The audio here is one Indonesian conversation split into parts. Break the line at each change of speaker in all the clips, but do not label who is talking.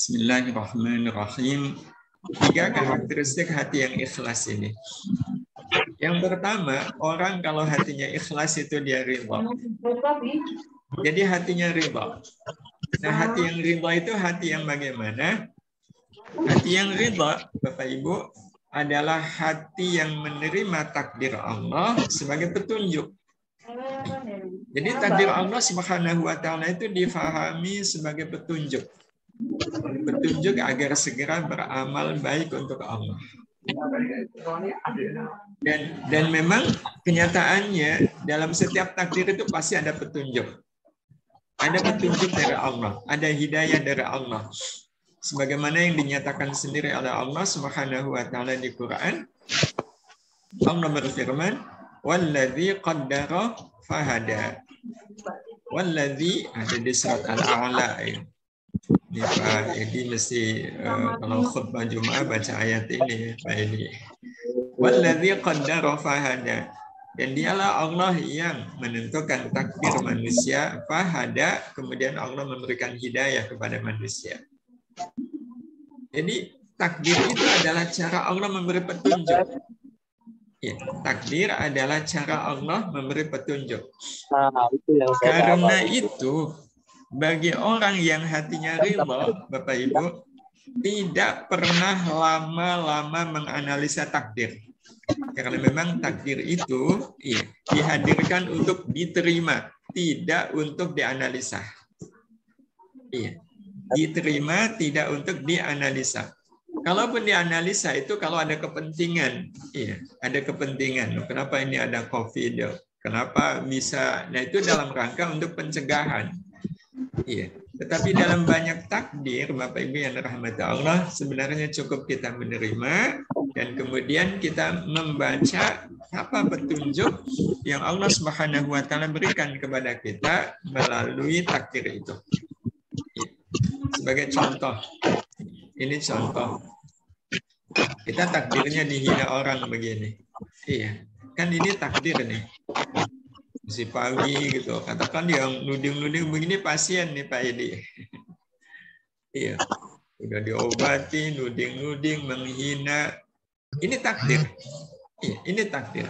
Bismillahirrahmanirrahim. 3 karakteristik hati yang ikhlas ini. Yang pertama, orang kalau hatinya ikhlas itu dia ridha. Jadi hatinya ridha. Nah, hati yang ridha itu hati yang bagaimana? Hati yang ridha, Bapak Ibu, adalah hati yang menerima takdir Allah sebagai petunjuk. Jadi takdir Allah Subhanahu wa taala itu difahami sebagai petunjuk. Petunjuk agar segera beramal baik untuk Allah. Dan memang kenyataannya dalam setiap takdir itu pasti ada petunjuk. Ada petunjuk dari Allah, ada hidayah dari Allah. Sebagaimana yang dinyatakan sendiri oleh Allah Subhanahu wa taala di Quran. Allah berfirman, "Walladzi qaddara fahada." Walladzi ada di surat Al-A'la ya. Ini Pak Edi mesti kalau khutbah Jumat baca ayat ini Pak Edi. Walladzi qaddara fahada. Dan dialah Allah yang menentukan takdir manusia, fahada, kemudian Allah memberikan hidayah kepada manusia. Jadi takdir itu adalah cara Allah memberi petunjuk. Ya, takdir adalah cara Allah memberi petunjuk. Karena itu, bagi orang yang hatinya ridha, Bapak Ibu, tidak pernah lama-lama menganalisa takdir. Karena memang takdir itu dihadirkan untuk diterima, tidak untuk dianalisa. Iya, diterima tidak untuk dianalisa. Kalaupun dianalisa itu kalau ada kepentingan, iya, ada kepentingan. Kenapa ini ada COVID? Kenapa bisa? Nah itu dalam rangka untuk pencegahan. Iya. Tetapi dalam banyak takdir, Bapak Ibu yang dirahmati Allah, sebenarnya cukup kita menerima dan kemudian kita membaca apa petunjuk yang Allah Subhanahu wa taala berikan kepada kita melalui takdir itu. Sebagai contoh, ini contoh. Kita takdirnya dihina orang begini. Iya, kan ini takdir nih. Si pagi gitu, katakan yang nuding-nuding begini pasien nih Pak Edi. Iya, udah diobati, nuding-nuding, menghina. Ini takdir. Iya, ini takdir.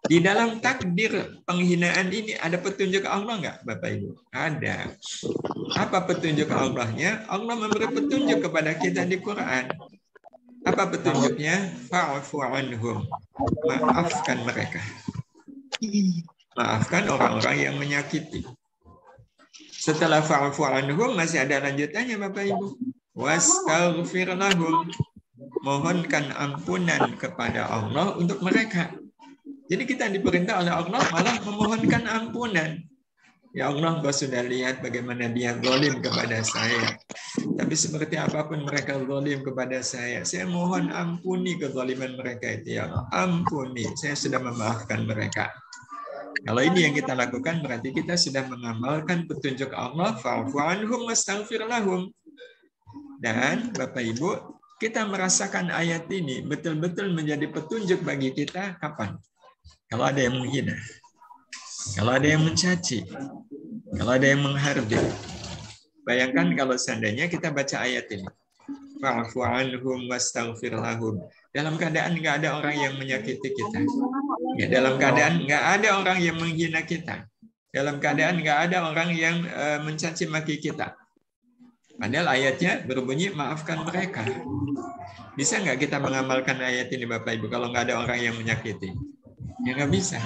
Di dalam takdir penghinaan ini ada petunjuk Allah nggak, Bapak Ibu? Ada. Apa petunjuk Allahnya? Allah memberi petunjuk kepada kita di Quran. Apa petunjuknya? Fa'fu anhum. Maafkan mereka. Maafkan orang-orang yang menyakiti. Setelah fa'fu anhum masih ada lanjutannya Bapak Ibu. Wastaghfir lahum. Mohonkan ampunan kepada Allah untuk mereka. Jadi kita diperintah oleh Allah malah memohonkan ampunan. Ya Allah, Engkau sudah lihat bagaimana dia zalim kepada saya. Tapi seperti apapun mereka zalim kepada saya mohon ampuni kezaliman mereka itu ya Allah. Ampuni, saya sudah memaafkan mereka. Kalau ini yang kita lakukan berarti kita sudah mengamalkan petunjuk Allah, fa'fu anhum wastaghfir lahum. Dan Bapak Ibu, kita merasakan ayat ini betul-betul menjadi petunjuk bagi kita kapan? Kalau ada yang menghina, kalau ada yang mencaci, kalau ada yang menghardik. Bayangkan kalau seandainya kita baca ayat ini. Fa'fu anhum wastaghfir lahum. Dalam keadaan nggak ada orang yang menyakiti kita. Ya, dalam keadaan nggak ada orang yang menghina kita. Dalam keadaan nggak ada orang yang mencaci maki kita. Padahal ayatnya berbunyi maafkan mereka. Bisa nggak kita mengamalkan ayat ini Bapak Ibu kalau nggak ada orang yang menyakiti? Ya nggak bisa.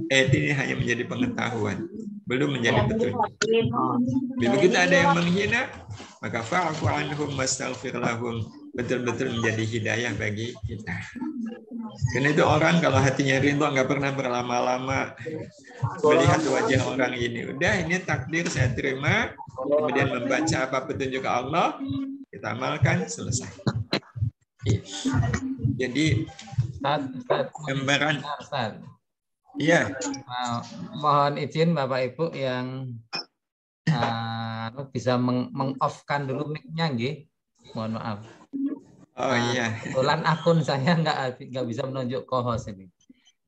Ayat ini hanya menjadi pengetahuan, belum menjadi petunjuk. Begitu ada yang menghina, maka fa'fu anhum wastaghfir lahum, betul-betul menjadi hidayah bagi kita. Karena itu orang kalau hatinya rindu nggak pernah berlama-lama melihat wajah orang ini. Udah ini takdir saya terima, kemudian membaca apa petunjuk Allah, kita amalkan, selesai. Jadi gambaran. Iya.
Mohon izin Bapak Ibu yang bisa meng-off-kan dulu mic-nya, nggih. Mohon maaf.
Oh iya.
Kebetulan akun saya nggak bisa menunjuk co-host ini.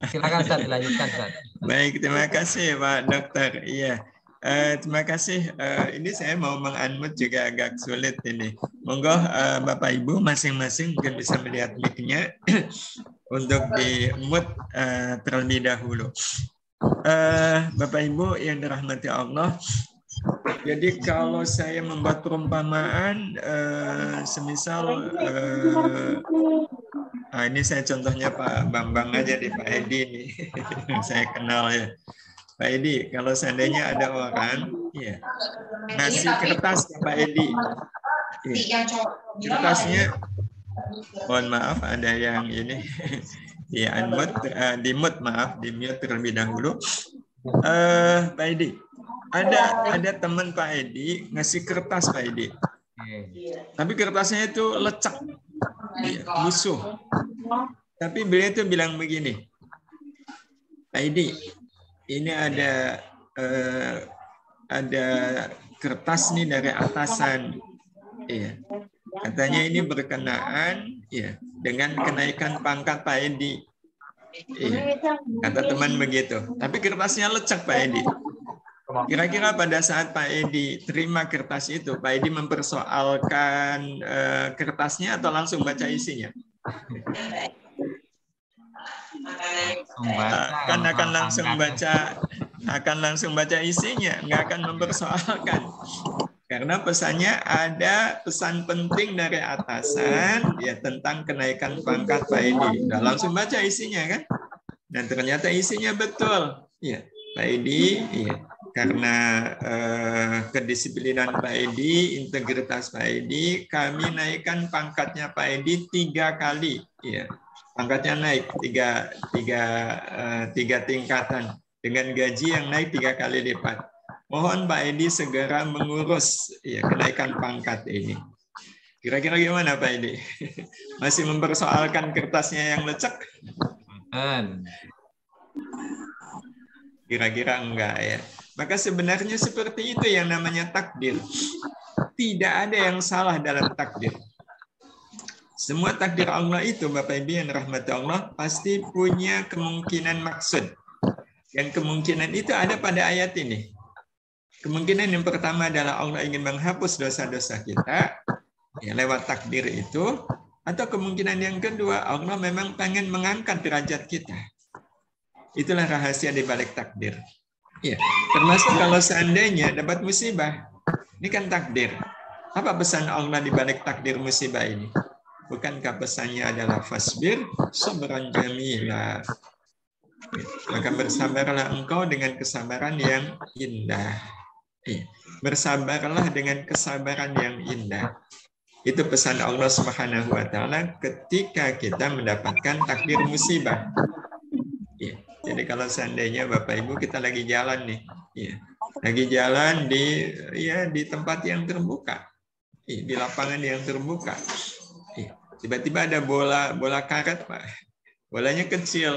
Silakan Ustaz, dilanjutkan Ustaz.
Baik, terima kasih Pak Dokter. Iya. Terima kasih. Ini saya mau meng-unmute juga agak sulit ini. Monggo Bapak Ibu masing-masing mungkin bisa melihat mic-nya untuk di-mute terlebih dahulu. Bapak Ibu yang dirahmati Allah, jadi kalau saya membuat perumpamaan, semisal ini saya contohnya Pak Bambang aja di Pak Edi nih, saya kenal ya. Pak Edi, kalau seandainya ada orang ya, ngasih kertas ke Pak Edi, ya, kertasnya, mohon maaf ada yang ini di unmute, di mute maaf, di mute terlebih dahulu. Pak Edi, ada teman Pak Edi ngasih kertas Pak Edi, tapi kertasnya itu lecek, ya, busuk. Tapi beliau itu bilang begini, Pak Edi, ini ada kertas nih dari atasan, ya. Katanya ini berkenaan ya dengan kenaikan pangkat Pak Edi. Iya, kata teman begitu. Tapi kertasnya lecek Pak Edi. Kira-kira pada saat Pak Edi terima kertas itu, Pak Edi mempersoalkan kertasnya atau langsung baca isinya? Akan langsung baca isinya, nggak akan mempersoalkan. Karena pesannya ada pesan penting dari atasan ya tentang kenaikan pangkat Pak Edi. Udah langsung baca isinya kan? Dan ternyata isinya betul. Ya, Pak Edi, ya, karena kedisiplinan Pak Edi, integritas Pak Edi, kami naikkan pangkatnya Pak Edi 3 kali. Ya, pangkatnya naik 3 tingkatan dengan gaji yang naik 3 kali lipat. Mohon Pak Edi segera mengurus ya kenaikan pangkat ini. Kira-kira gimana Pak Edi? Masih mempersoalkan kertasnya yang lecek? Kira-kira enggak ya. Maka sebenarnya seperti itu yang namanya takdir. Tidak ada yang salah dalam takdir. Semua takdir Allah itu, Bapak Ibu yang rahmati Allah, pasti punya kemungkinan maksud. Dan kemungkinan itu ada pada ayat ini. Kemungkinan yang pertama adalah Allah ingin menghapus dosa-dosa kita ya, lewat takdir itu. Atau kemungkinan yang kedua, Allah memang pengen mengangkat derajat kita. Itulah rahasia di balik takdir. Ya, termasuk kalau seandainya dapat musibah. Ini kan takdir. Apa pesan Allah di balik takdir musibah ini? Bukankah pesannya adalah fasbir sabran jamila. Maka bersabarlah engkau dengan kesabaran yang indah. Bersabarlah dengan kesabaran yang indah. Itu pesan Allah Subhanahu wa taala ketika kita mendapatkan takdir musibah. Jadi kalau seandainya Bapak Ibu kita lagi jalan nih, lagi jalan di tempat yang terbuka, di lapangan yang terbuka, tiba-tiba ada bola karet Pak, bolanya kecil,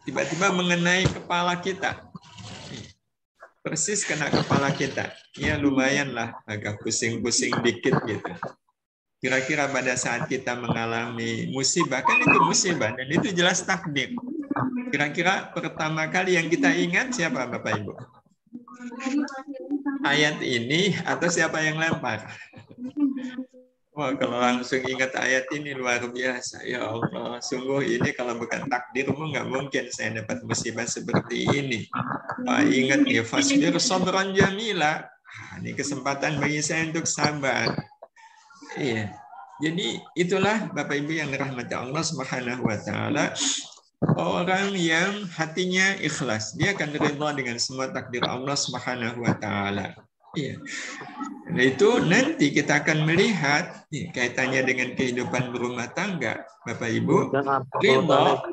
tiba-tiba mengenai kepala kita. Persis kena kepala kita. Ya lumayan lah, agak pusing-pusing dikit gitu. Kira-kira pada saat kita mengalami musibah, kan itu musibah, dan itu jelas takdir. Kira-kira pertama kali yang kita ingat siapa Bapak Ibu? Ayat ini atau siapa yang lempar? Wah, kalau langsung ingat ayat ini luar biasa. Ya Allah, sungguh ini kalau bukan takdirmu nggak mungkin saya dapat musibah seperti ini. Wah, ingat ya, fasbir sabran jamila. Ini kesempatan bagi saya untuk sabar. Iya. Jadi itulah Bapak Ibu yang dirahmati Allah Subhanahu wa taala, orang yang hatinya ikhlas, dia akan ridha dengan semua takdir Allah Subhanahu wa taala. Iya. Nah, itu nanti kita akan melihat kaitannya dengan kehidupan berumah tangga, Bapak Ibu. Ridha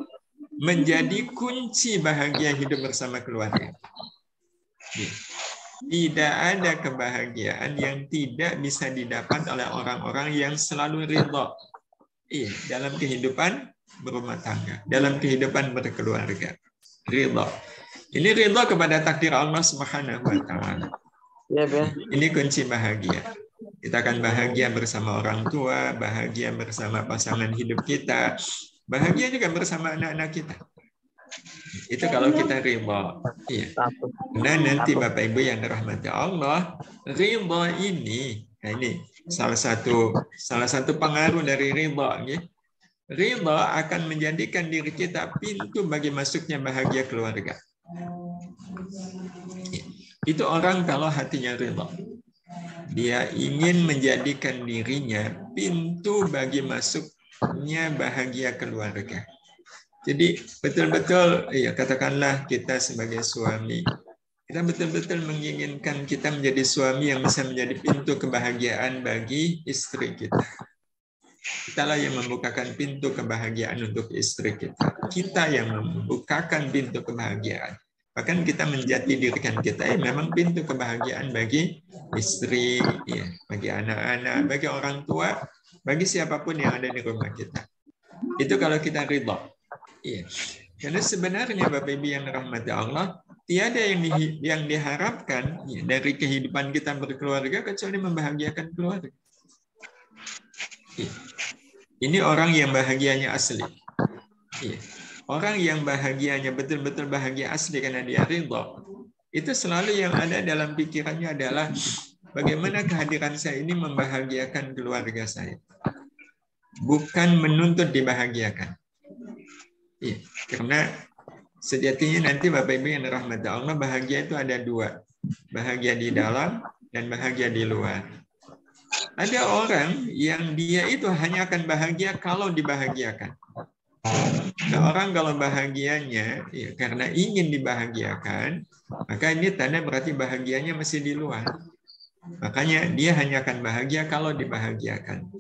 menjadi kunci bahagia hidup bersama keluarga. Tidak ada kebahagiaan yang tidak bisa didapat oleh orang-orang yang selalu ridha dalam kehidupan berumah tangga, dalam kehidupan berkeluarga. Ridha. Ini ridha kepada takdir Allah Subhanahu wa taala. Ini kunci bahagia. Kita akan bahagia bersama orang tua, bahagia bersama pasangan hidup kita, bahagia juga bersama anak-anak kita. Itu kalau kita ridha. Iya. Nah, nanti Bapak Ibu yang dirahmati Allah, ridha ini, nah ini salah satu pengaruh dari ridha, ya. Ridha akan menjadikan diri kita pintu bagi masuknya bahagia keluarga. Itu orang kalau hatinya ridha, dia ingin menjadikan dirinya pintu bagi masuknya bahagia keluarga. Jadi betul-betul, ya katakanlah kita sebagai suami, kita betul-betul menginginkan kita menjadi suami yang bisa menjadi pintu kebahagiaan bagi istri kita. Kitalah yang membukakan pintu kebahagiaan untuk istri kita. Kita yang membukakan pintu kebahagiaan. Bahkan kita menjati dirikan kita memang pintu kebahagiaan bagi istri, ya, bagi anak-anak, bagi orang tua, bagi siapapun yang ada di rumah kita. Itu kalau kita ridha. Iya. Karena sebenarnya Bapak Ibu yang dirahmati Allah, tiada yang diharapkan ya, dari kehidupan kita berkeluarga kecuali membahagiakan keluarga. Iya. Ini orang yang bahagianya asli. Iya. Orang yang bahagianya betul-betul bahagia asli karena dia ridha. Itu selalu yang ada dalam pikirannya adalah bagaimana kehadiran saya ini membahagiakan keluarga saya. Bukan menuntut dibahagiakan. Iya, karena sejatinya nanti Bapak Ibu yang dirahmati Allah, bahagia itu ada dua. Bahagia di dalam dan bahagia di luar. Ada orang yang dia itu hanya akan bahagia kalau dibahagiakan. Nah, orang kalau bahagianya ya, karena ingin dibahagiakan, maka ini tanda berarti bahagianya masih di luar. Makanya dia hanya akan bahagia kalau dibahagiakan.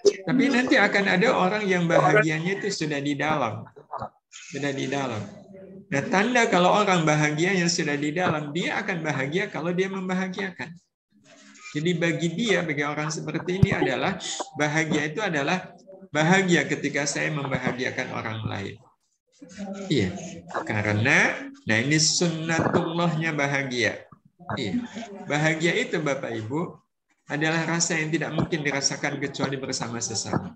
Tapi nanti akan ada orang yang bahagianya itu sudah di dalam. Sudah di dalam. Nah, tanda kalau orang bahagianya sudah di dalam, dia akan bahagia kalau dia membahagiakan. Jadi bagi dia, bagi orang seperti ini adalah bahagia itu adalah bahagia ketika saya membahagiakan orang lain. Iya, karena nah ini sunnatullahnya bahagia. Iya. Bahagia itu Bapak Ibu adalah rasa yang tidak mungkin dirasakan kecuali bersama sesama.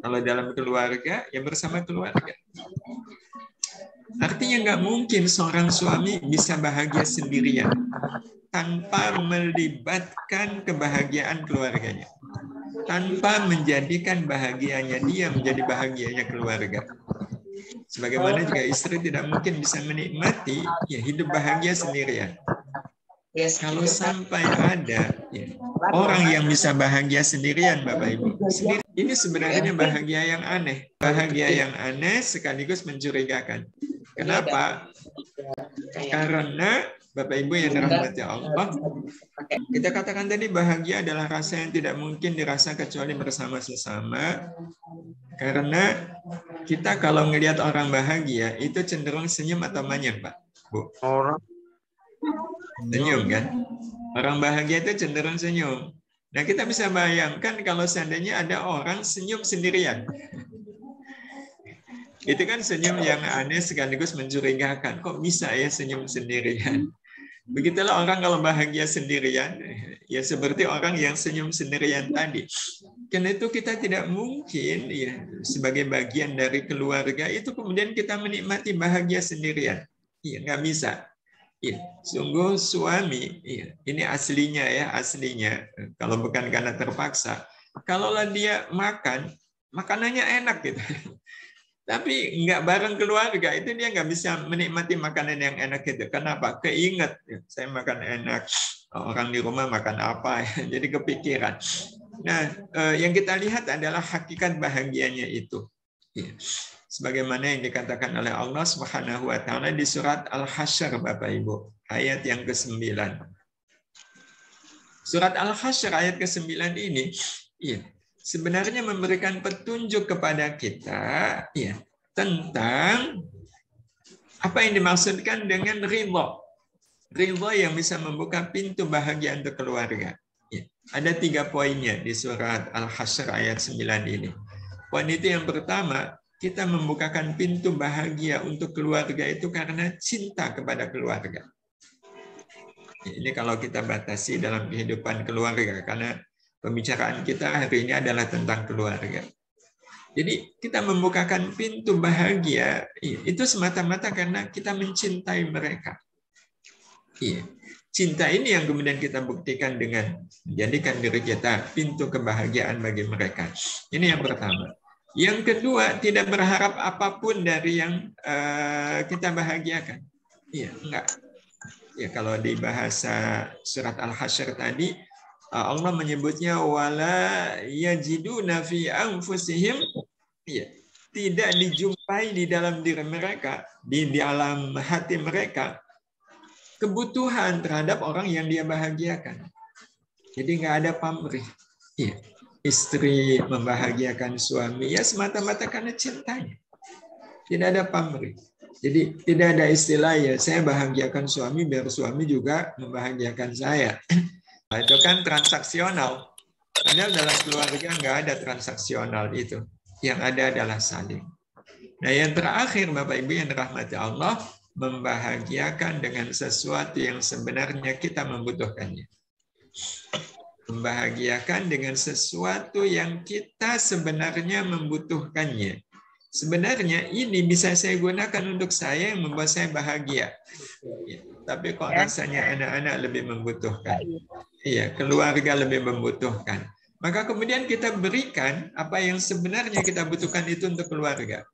Kalau dalam keluarga, ya bersama keluarga. Artinya nggak mungkin seorang suami bisa bahagia sendirian tanpa melibatkan kebahagiaan keluarganya. Tanpa menjadikan bahagianya dia menjadi bahagianya keluarga. Sebagaimana juga istri tidak mungkin bisa menikmati ya, hidup bahagia sendirian. Kalau sampai ada ya, orang yang bisa bahagia sendirian, Bapak Ibu, ini sebenarnya bahagia yang aneh. Bahagia yang aneh sekaligus mencurigakan. Kenapa? Karena Bapak Ibu yang dirahmati Allah, kita katakan tadi bahagia adalah rasa yang tidak mungkin dirasa kecuali bersama sesama. Karena kita kalau ngelihat orang bahagia itu cenderung senyum atau manyun, Pak, Bu? Senyum kan? Orang bahagia itu cenderung senyum. Nah, kita bisa bayangkan kalau seandainya ada orang senyum sendirian. Itu kan senyum yang aneh sekaligus mencurigakan. Kok bisa ya senyum sendirian? Begitulah orang kalau bahagia sendirian, ya seperti orang yang senyum sendirian tadi. Karena itu kita tidak mungkin ya sebagai bagian dari keluarga itu kemudian kita menikmati bahagia sendirian. Iya, nggak bisa. Ya, sungguh suami, ya, ini aslinya ya, aslinya. Kalau bukan karena terpaksa, kalaulah dia makan, makanannya enak gitu. Tapi nggak bareng keluarga, itu dia nggak bisa menikmati makanan yang enak itu. Kenapa? Keinget, ya, saya makan enak, orang di rumah makan apa, ya. Jadi kepikiran. Nah, yang kita lihat adalah hakikat bahagianya itu. Ya. Sebagaimana yang dikatakan oleh Allah Subhanahu wa taala di surat Al-Hasyr, Bapak Ibu, ayat yang ke-9. Surat Al-Hasyr ayat ke-9 ini ya, sebenarnya memberikan petunjuk kepada kita ya, tentang apa yang dimaksudkan dengan ridha. Ridha yang bisa membuka pintu bahagia untuk keluarga. Ya, ada 3 poinnya di surat Al-Hasyr ayat 9 ini. Poin itu yang pertama, kita membukakan pintu bahagia untuk keluarga itu karena cinta kepada keluarga. Ini kalau kita batasi dalam kehidupan keluarga, karena pembicaraan kita hari ini adalah tentang keluarga. Jadi kita membukakan pintu bahagia itu semata-mata karena kita mencintai mereka. Iya. Cinta ini yang kemudian kita buktikan dengan menjadikan diri kita pintu kebahagiaan bagi mereka. Ini yang pertama. Yang kedua, tidak berharap apapun dari yang kita bahagiakan. Iya, enggak. Ya, kalau di bahasa surat Al-Hasyr tadi, Allah menyebutnya wala yajiduna fi anfusihim, ya, tidak dijumpai di dalam diri mereka, di dalam hati mereka kebutuhan terhadap orang yang dia bahagiakan. Jadi nggak ada pamrih. Ya, istri membahagiakan suami ya semata-mata karena cintanya. Tidak ada pamrih. Jadi tidak ada istilah ya saya bahagiakan suami biar suami juga membahagiakan saya. Nah, itu kan transaksional. Padahal dalam keluarga nggak ada transaksional itu. Yang ada adalah saling. Nah yang terakhir Bapak Ibu yang dirahmati Allah, membahagiakan dengan sesuatu yang sebenarnya kita membutuhkannya. Membahagiakan dengan sesuatu yang kita sebenarnya membutuhkannya. Sebenarnya ini bisa saya gunakan untuk saya yang membuat saya bahagia. Ya, tapi kok rasanya anak-anak lebih membutuhkan. Iya, keluarga lebih membutuhkan. Maka kemudian kita berikan apa yang sebenarnya kita butuhkan itu untuk keluarga.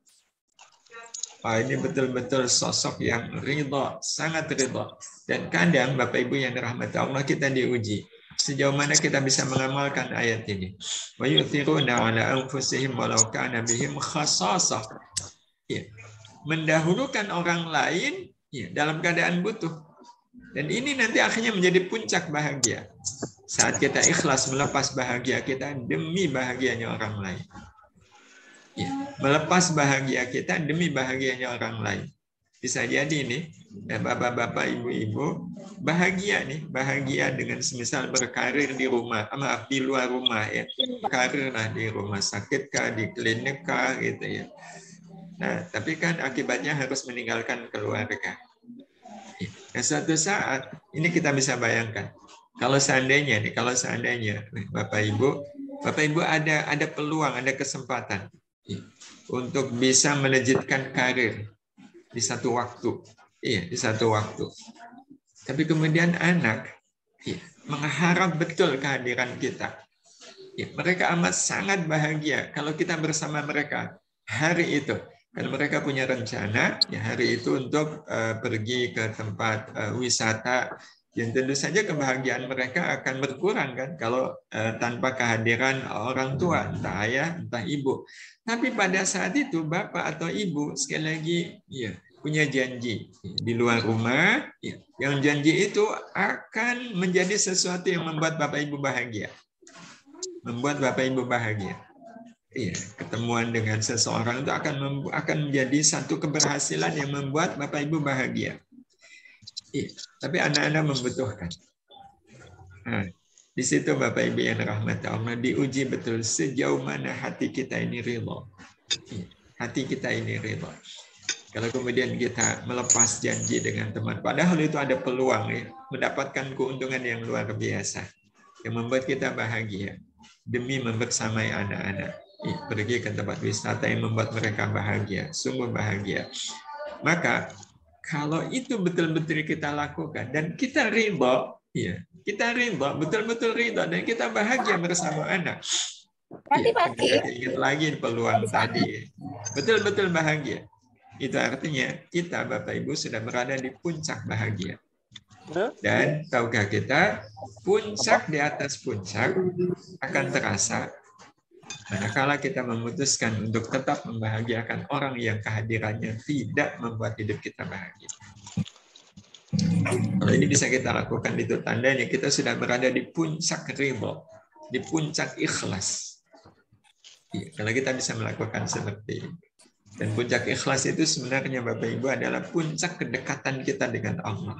Ini betul-betul sosok yang ridho, sangat ridho. Dan kadang Bapak Ibu yang dirahmati Allah kita diuji. Sejauh mana kita bisa mengamalkan ayat ini. Wa yu'thiruna 'ala anfusihim walau kana bihim khassasah. Ya. Mendahulukan orang lain ya, dalam keadaan butuh. Dan ini nanti akhirnya menjadi puncak bahagia. Saat kita ikhlas melepas bahagia kita demi bahagianya orang lain. Ya, melepas bahagia kita demi bahagianya orang lain. Bisa jadi nih, bapak-bapak, ibu-ibu bahagia nih, bahagia dengan semisal berkarir di rumah, maaf di luar rumah ya, karir lah di rumah sakit kah, di klinik kah, gitu ya. Nah, tapi kan akibatnya harus meninggalkan keluarga. Nah, suatu saat ini kita bisa bayangkan, kalau seandainya Bapak Ibu ada peluang, ada kesempatan untuk bisa melejitkan karir di satu waktu, di satu waktu. Tapi kemudian anak mengharap betul kehadiran kita. Mereka amat sangat bahagia kalau kita bersama mereka hari itu. Karena mereka punya rencana hari itu untuk pergi ke tempat wisata yang tentu saja kebahagiaan mereka akan berkurang kan kalau tanpa kehadiran orang tua, entah ayah, entah ibu. Tapi pada saat itu bapak atau ibu sekali lagi punya janji di luar rumah, yang janji itu akan menjadi sesuatu yang membuat bapak ibu bahagia, membuat bapak ibu bahagia. Ketemuan dengan seseorang itu akan menjadi satu keberhasilan yang membuat bapak ibu bahagia. Tapi anak-anak membutuhkan. Nah, di situ Bapak Ibu yang dirahmati Allah diuji betul sejauh mana hati kita ini ridho. Hati kita ini ridho. Kalau kemudian kita melepas janji dengan teman, padahal itu ada peluang mendapatkan keuntungan yang luar biasa yang membuat kita bahagia demi membersamai anak-anak. Pergi ke tempat wisata yang membuat mereka bahagia, sungguh bahagia. Maka kalau itu betul-betul kita lakukan dan kita ridho, kita ridho, betul-betul ridho dan kita bahagia bersama anak. Kita ingat lagi peluang tadi, betul-betul bahagia. Itu artinya kita Bapak Ibu sudah berada di puncak bahagia. Dan tahukah kita, puncak di atas puncak akan terasa manakala kita memutuskan untuk tetap membahagiakan orang yang kehadirannya tidak membuat hidup kita bahagia. Kalau ini bisa kita lakukan, itu tandanya kita sudah berada di puncak ridho, di puncak ikhlas. Kalau kita bisa melakukan seperti ini. Dan puncak ikhlas itu sebenarnya Bapak Ibu adalah puncak kedekatan kita dengan Allah.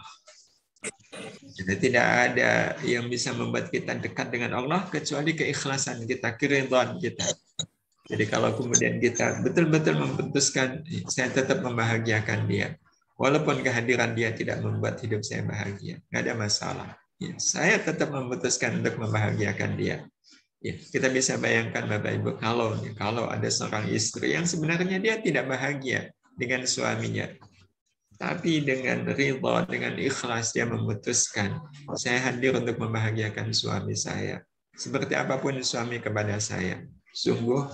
Jadi tidak ada yang bisa membuat kita dekat dengan Allah kecuali keikhlasan kita, keridhaan kita. Jadi kalau kemudian kita betul-betul memutuskan saya tetap membahagiakan dia, walaupun kehadiran dia tidak membuat hidup saya bahagia, nggak ada masalah. Saya tetap memutuskan untuk membahagiakan dia. Ya, kita bisa bayangkan Bapak Ibu, kalau ada seorang istri yang sebenarnya dia tidak bahagia dengan suaminya, tapi dengan ridha, dengan ikhlas dia memutuskan, saya hadir untuk membahagiakan suami saya. Seperti apapun suami kepada saya. Sungguh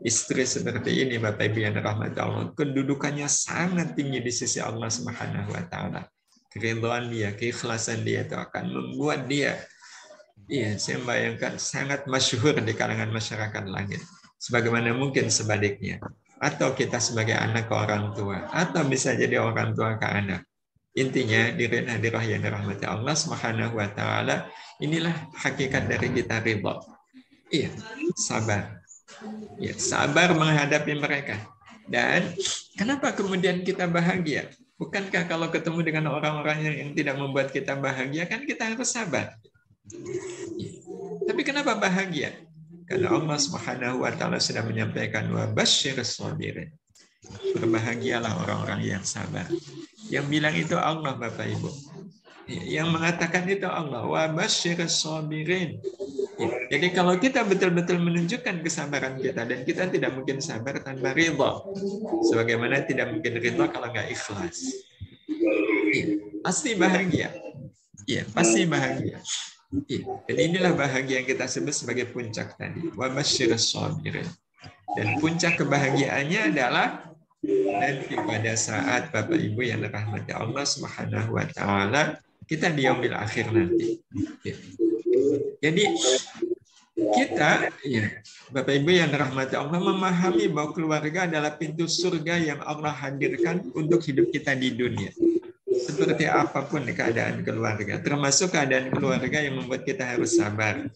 istri seperti ini Bapak Ibu yang dirahmati Allah, kedudukannya sangat tinggi di sisi Allah Subhanahu wa taala. Keridhaan dia, keikhlasan dia itu akan membuat dia, iya, saya bayangkan sangat masyhur di kalangan masyarakat langit. Sebagaimana mungkin sebaliknya. Atau kita sebagai anak ke orang tua. Atau bisa jadi orang tua ke anak. Intinya, hadirin hadirah yang dirahmati Allah Subhanahu wa taala, inilah hakikat dari kita ridha. Iya, sabar. Ya, sabar menghadapi mereka. Dan kenapa kemudian kita bahagia? Bukankah kalau ketemu dengan orang-orang yang tidak membuat kita bahagia, kan kita harus sabar. Tapi kenapa bahagia? Karena Allah Subhanahu wa taala sudah menyampaikan wa basyyiris shabirin. Berbahagialah orang-orang yang sabar. Yang bilang itu Allah Bapak Ibu. Yang mengatakan itu Allah, wa basyyiris shabirin. Jadi kalau kita betul-betul menunjukkan kesabaran kita, dan kita tidak mungkin sabar tanpa ridha. Sebagaimana tidak mungkin ridha kalau nggak ikhlas. Pasti bahagia. Iya, pasti bahagia. Dan inilah bahagia yang kita sebut sebagai puncak tadi. Wa basyyiris shabirin. Dan puncak kebahagiaannya adalah nanti pada saat Bapak Ibu yang dirahmati Allah Subhanahu wa taala, kita di yaumil akhir nanti. Jadi kita, ya, Bapak Ibu yang dirahmati Allah, memahami bahwa keluarga adalah pintu surga yang Allah hadirkan untuk hidup kita di dunia. Seperti apapun keadaan keluarga, termasuk keadaan keluarga yang membuat kita harus sabar.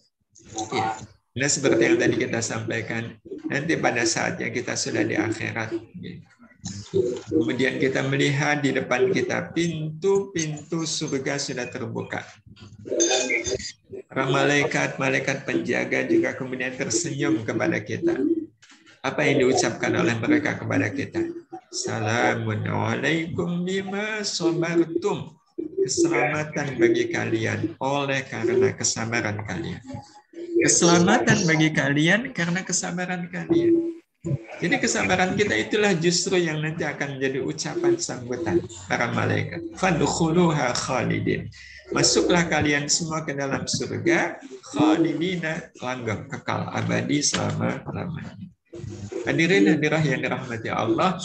Ya. Nah, seperti yang tadi kita sampaikan, nanti pada saatnya kita sudah di akhirat, kemudian kita melihat di depan kita pintu-pintu surga sudah terbuka. Para malaikat penjaga juga kemudian tersenyum kepada kita. Apa yang diucapkan oleh mereka kepada kita? Salamun alaikum bima sabartum. Keselamatan bagi kalian oleh karena kesabaran kalian. Keselamatan bagi kalian karena kesabaran kalian. Jadi kesabaran kita itulah justru yang nanti akan menjadi ucapan sambutan para malaikat. Fadkhuluha khalidin. Masuklah kalian semua ke dalam surga, khalidina, langgeng, kekal, abadi selama-lamanya. Hadirin hadirah yang dirahmati Allah.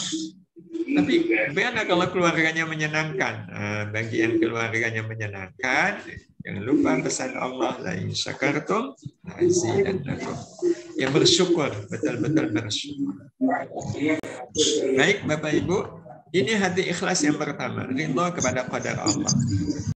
Tapi bagaimana kalau keluarganya menyenangkan? Bagi yang keluarganya menyenangkan, jangan lupa pesan Allah, la in syakartum la azidannakum. Yang bersyukur, betul-betul bersyukur. Baik Bapak Ibu, ini hati ikhlas yang pertama, ridha kepada qadar Allah.